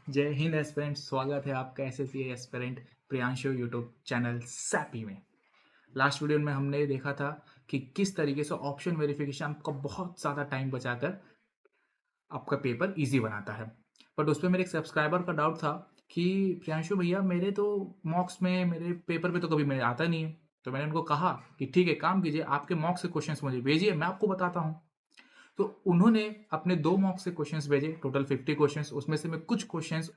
जय हिंद एस्पिरेंट। स्वागत है आपका SSC aspirant Priyanshu YouTube channel sappy में। लास्ट वीडियो में हमने देखा था कि किस तरीके से ऑप्शन वेरिफिकेशन आपका बहुत ज़्यादा टाइम बचाकर आपका पेपर इजी बनाता है। बट उस पर मेरे एक सब्सक्राइबर का डाउट था कि प्रियांशु भैया मेरे तो मॉक्स में मेरे पेपर पे तो कभी मेरे आता नहीं है। तो मैंने उनको कहा कि ठीक है, काम कीजिए, आपके मॉक्स के क्वेश्चंस मुझे भेजिए, मैं आपको बताता हूँ। तो उन्होंने अपने 2 मॉक से क्वेश्चंस भेजे, टोटल 50 क्वेश्चंस। उसमें से मैं कुछ क्वेश्चंस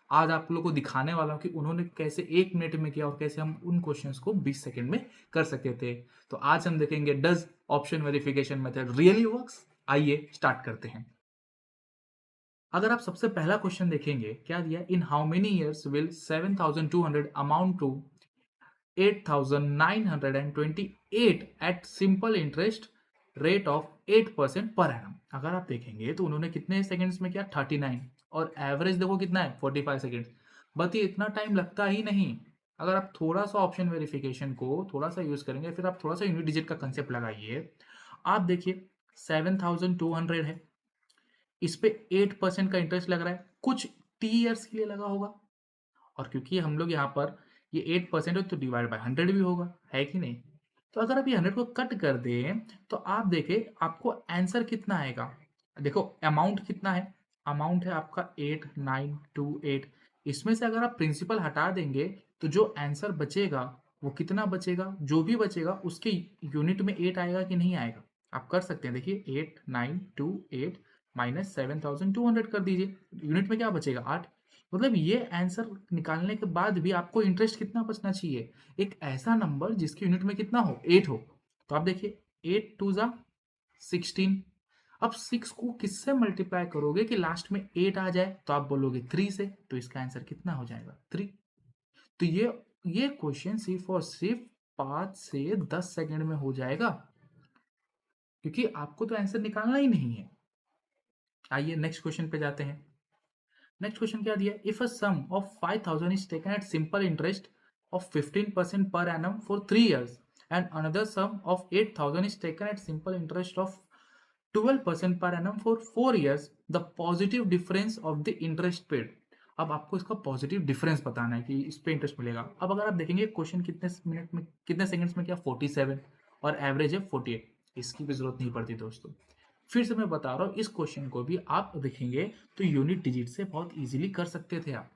आज आप लोगों को दिखाने वाला हूँ कि उन्होंने कैसे 1 मिनट में किया और कैसे हम उन क्वेश्चंस को 20 सेकंड में कर सकते थे। तो आज हम देखेंगे does option verification method really works. आइए स्टार्ट करते हैं। अगर आप सबसे पहला क्वेश्चन देखेंगे, क्या दिया, in how many years will 7200 amount to 8,928 at simple interest rate of 8% per annum. अगर आप देखेंगे तो उन्होंने कितने सेकंड्स में किया, 39, और एवरेज देखो कितना है, 45 सेकंड्स। बट ये इतना टाइम लगता ही नहीं। अगर आप थोड़ा सा ऑप्शन वेरिफिकेशन को थोड़ा सा यूज करेंगे, फिर आप थोड़ा सा यूनिट डिजिट का कंसेप्ट लगाइए। आप देखिए 7200 है, इस पे 8% का इंटरेस्ट लग रहा है, कुछ टी ईयर्स के लिए लगा होगा। और क्योंकि हम लोग यहाँ पर ये 8% है तो डिवाइड बाय 100 भी होगा, है कि नहीं। तो अगर आप ये 100 को कट कर दें तो आप देखें आपको आंसर कितना आएगा। देखो अमाउंट कितना है, अमाउंट है आपका 8928। इसमें से अगर आप प्रिंसिपल हटा देंगे तो जो आंसर बचेगा वो कितना बचेगा, जो भी बचेगा उसके यूनिट में 8 आएगा कि नहीं आएगा। आप कर सकते हैं, देखिए 8928 माइनस 7200 कर दीजिए, यूनिट में क्या बचेगा, 8। मतलब ये आंसर निकालने के बाद भी आपको इंटरेस्ट कितना बचना चाहिए, एक ऐसा नंबर जिसके यूनिट में कितना हो, 8 हो। तो आप देखिए 8 टू जा 16। अब 6 को किससे मल्टीप्लाई करोगे कि लास्ट में 8 आ जाए, तो आप बोलोगे 3 से, तो इसका आंसर कितना हो जाएगा, 3। तो ये क्वेश्चन सिर्फ और सिर्फ 5 से 10 सेकंड में हो जाएगा, क्योंकि आपको तो आंसर निकालना ही नहीं है। आइए नेक्स्ट क्वेश्चन पे जाते हैं। नेक्स्ट क्वेश्चन क्या दिया, if a sum of 5000 is taken at simple interest of 15% per annum for 3 years and another sum of 8000 is taken at simple interest of 12% per annum for 4 years, the positive difference of the interest paid. अब आपको इसका positive difference बताना है कि इस पे interest मिलेगा। अब अगर आप देखेंगे क्वेश्चन कितने मिनट में, कितने सेकंड्स में, क्या 47, और एवरेज है 48। इसकी भी जरूरत नहीं पड़ती दोस्तों। फिर से मैं बता रहा हूँ, इस क्वेश्चन को भी आप देखेंगे तो यूनिट डिजिट से बहुत इजीली कर सकते थे आप।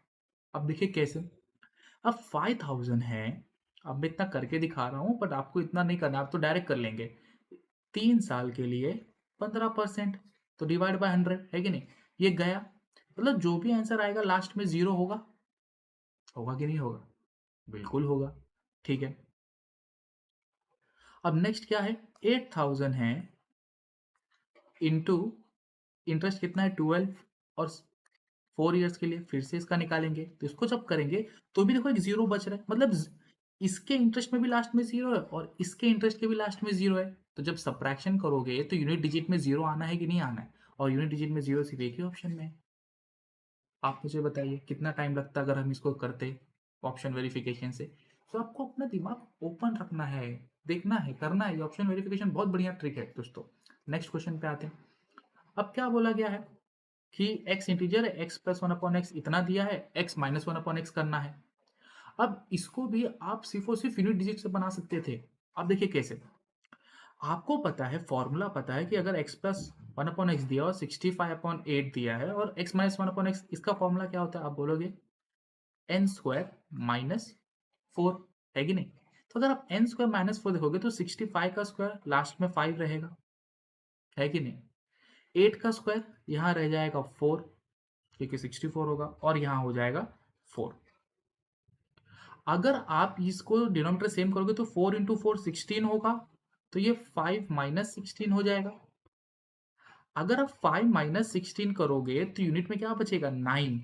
अब देखिए कैसे। अब 5000 है, अब मैं इतना करके दिखा रहा हूँ बट आपको इतना नहीं करना, आप तो डायरेक्ट कर लेंगे। 3 साल के लिए 15%, तो डिवाइड बाय 100, है कि नहीं। ये गया, मतलब जो भी आंसर आएगा लास्ट में जीरो होगा। होगा कि नहीं होगा, बिल्कुल होगा। ठीक है, अब नेक्स्ट क्या है, 8000 है इंटू इंटरेस्ट कितना है 12, और 4 years के लिए फिर से इसका निकालेंगे। तो इसको जब करेंगे तो भी देखो एक जीरो बच रहा है, मतलब इसके इंटरेस्ट में भी लास्ट में जीरो है और इसके इंटरेस्ट के भी लास्ट में जीरो है। तो जब सब्ट्रैक्शन करोगे तो यूनिट डिजिट में जीरो आना है कि नहीं आना है, और यूनिट डिजिट में जीरो सिर्फ एक ही ऑप्शन में है। आप मुझे बताइए कितना टाइम लगता अगर हम इसको करते ऑप्शन वेरिफिकेशन से। तो आपको अपना दिमाग ओपन रखना है, देखना है, करना है। ये ऑप्शन वेरिफिकेशन बहुत बढ़िया ट्रिक है दोस्तों। नेक्स्ट क्वेश्चन पे आते हैं। अब क्या बोला गया है कि x इंटीजर है, x plus one upon x इतना दिया है, x minus one upon x करना है। अब इसको भी आप सिर्फ और सिर्फ यूनिट डिजिट से बना सकते थे। अब देखिए कैसे। आपको पता है, फॉर्मूला पता है कि अगर x plus one upon x दिया और 65/8 दिया है और x minus one upon x, इसका फॉर्मूला क्या होता है, आप बोलोगे एन स्क्वायर माइनस 4, है कि नहीं। तो अगर आप एन स्क्वायर माइनस 4 देखोगे तो 65 का स्क्वायर लास्ट में 5 रहेगा, है कि नहीं। 8 का स्क्वायर यहाँ रह जाएगा 4, क्योंकि 64 होगा, और यहाँ हो जाएगा 4। अगर आप इसको डिनोमिनेटर सेम करोगे तो 4 इंटू 4 16 होगा, तो ये 5 माइनस 16 हो जाएगा। अगर आप 5 माइनस 16 करोगे तो यूनिट में क्या बचेगा, 9।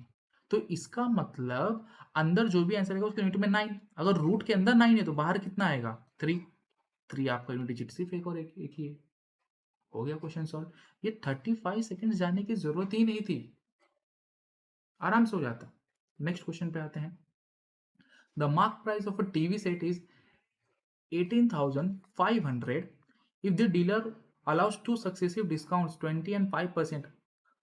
तो इसका मतलब अंदर जो भी आंसर आएगा उसके यूनिट में 9। अगर रूट के अंदर 9 है तो बाहर कितना आएगा, 3। 3 आपका यूनिट डिजिट सिर्फ एक और एक ही है। हो गया क्वेश्चन सॉल्व। ये 35 सेकंड जाने की जरूरत ही नहीं थी, आराम से हो जाता। नेक्स्ट क्वेश्चन पे आते हैं। The mark price of a TV set is 18,500 if the dealer allows two successive discounts 20 and 5%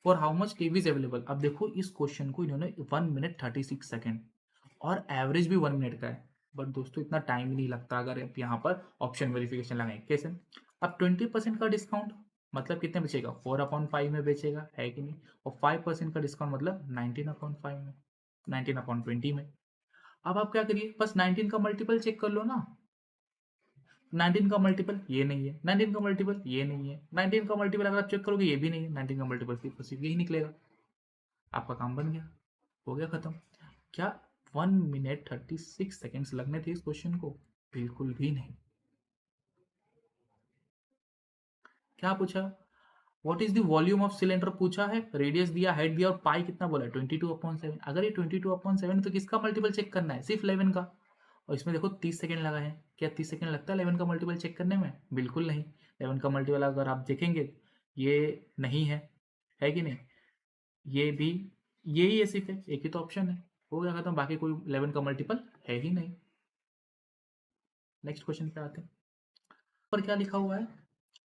for how much TV is available. अब देखो इस क्वेश्चन को इन्होंने 1 मिनट 36 सेकेंड और एवरेज भी 1 मिनट का है, बट दोस्तों इतना टाइम नहीं लगता अगर आप यहाँ पर ऑप्शन वेरिफिकेशन लगाएं। कैसे? अब 20% का डिस्काउंट मतलब कितने बेचेगा? 4/5 में बेचेगा, है कि नहीं? और 5% का डिस्काउंट मतलब 19/5 में, 19/20 में। अब आप क्या करिए, बस 19 का मल्टीपल चेक कर लो ना। 19 का मल्टीपल ये नहीं है, 19 का मल्टीपल ये नहीं है, 19 का मल्टीपल अगर आप चेक करोगे ये भी नहीं है, 19 का मल्टीपल सिर्फ यही निकलेगा। आपका काम बन गया, हो गया खत्म। क्या 1 मिनट 36 सेकेंड्स लगने थे इस क्वेश्चन को? बिल्कुल भी नहीं। क्या पूछा? What is the volume of cylinder पूछा है, रेडियस दिया, हाइट दिया और पाई कितना बोला है? 22/7। अगर ये 22/7 तो किसका मल्टीपल चेक करना है? सिर्फ 11 का। और इसमें देखो 30 सेकंड लगा है। क्या 30 सेकंड लगता है 11 का मल्टीपल चेक करने में? बिल्कुल नहीं। 11 का मल्टीपल अगर आप देखेंगे ये नहीं है कि नहीं? ये भी यही है, सिर्फ है, एक ही तो ऑप्शन है। हो गया खत्म, बाकी कोई 11 का मल्टीपल है ही नहीं। नेक्स्ट क्वेश्चन पे आते हैं। पर क्या लिखा हुआ है?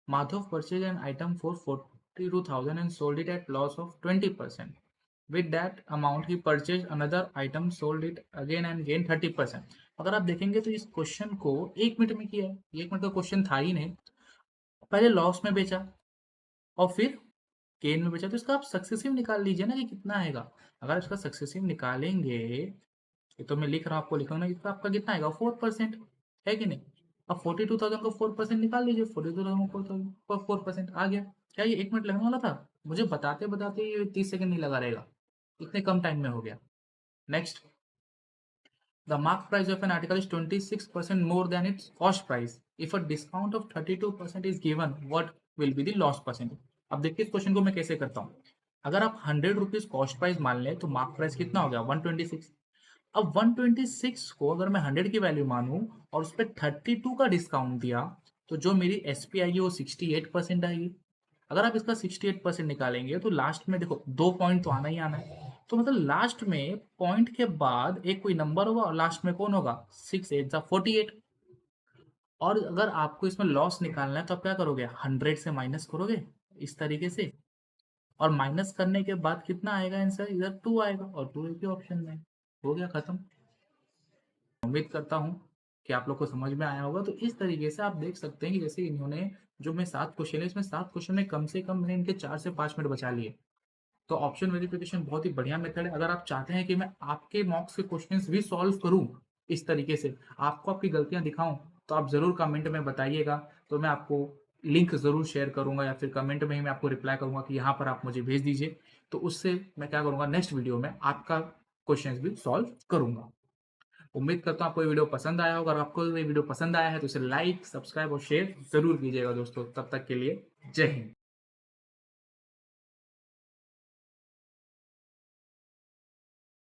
Madhav purchase an item for 42,000 and sold it at loss of 20%. With that amount he purchased another item, sold it again and gained 30%. अगर आप देखेंगे तो इस क्वेश्चन को 1 मिनट में किया है। 1 मिनट का क्वेश्चन था ही नहीं। पहले लॉस में बेचा और फिर गेन में बेचा, तो इसका आप सक्सेसिव निकाल लीजिए ना कि कितना आएगा। अगर इसका सक्सेसिव निकालेंगे, ये तो मैं लिख रहा हूँ, आपको लिखूंगा, इसका आपका कितना आएगा? 4%, है कि नहीं? अब 42,000 को 4% निकाल लीजिए, 42,000 को 4% आ गया। क्या ये 1 मिनट लगने वाला था? मुझे बताते बताते ये 30 सेकंड नहीं लगा रहेगा, इतने कम टाइम में हो गया। Next, the mark price of an article is 26% more than it's cost price. If a discount of 32% is given, what will be the loss percent? अब देखिए इस क्वेश्चन को मैं कैसे करता हूँ। अगर आप 100 रुपीज कॉस्ट प्राइस मान लें तो मार्क प्राइस कितना हो गया? 126। अब 126 को अगर मैं 100 की वैल्यू मानूं और उस पर 32 का डिस्काउंट दिया, तो जो मेरी एसपी आएगी वो 68% आएगी। अगर आप इसका 68% निकालेंगे तो लास्ट में देखो 2 पॉइंट तो आना ही आना है। तो मतलब लास्ट में पॉइंट के बाद एक कोई नंबर होगा और लास्ट में कौन होगा? 6 8 48। और अगर आपको इसमें लॉस निकालना है तो आप क्या करोगे? 100 से माइनस करोगे इस तरीके से, और माइनस करने के बाद कितना आएगा आंसर? इधर 2 आएगा और 2 एक ही ऑप्शन में। हो गया खत्म। उम्मीद करता हूँ कि आप लोग को समझ में आया होगा। तो इस तरीके से आप देख सकते हैं कि जैसे इन्होंने जो मैं 7 क्वेश्चन है, इसमें 7 क्वेश्चन में कम से कम मैंने इनके 4 से 5 मिनट बचा लिए। तो ऑप्शन वेरिफिकेशन बहुत ही बढ़िया मेथड है। अगर आप चाहते हैं कि मैं आपके मॉक्स के क्वेश्चंस भी सॉल्व करूं इस तरीके से, आपको आपकी गलतियां दिखाऊं, तो आप ज़रूर कमेंट में बताइएगा। तो मैं आपको लिंक ज़रूर शेयर करूंगा या फिर कमेंट में ही मैं आपको रिप्लाई करूंगा कि यहाँ पर आप मुझे भेज दीजिए। तो उससे मैं क्या करूंगा, नेक्स्ट वीडियो में आपका क्वेश्चंस भी सॉल्व करूंगा। उम्मीद करता हूँ आपको ये वीडियो पसंद आया होगा। अगर आपको ये वीडियो पसंद आया है तो इसे लाइक, सब्सक्राइब और शेयर जरूर कीजिएगा दोस्तों। तब तक के लिए जय हिंद।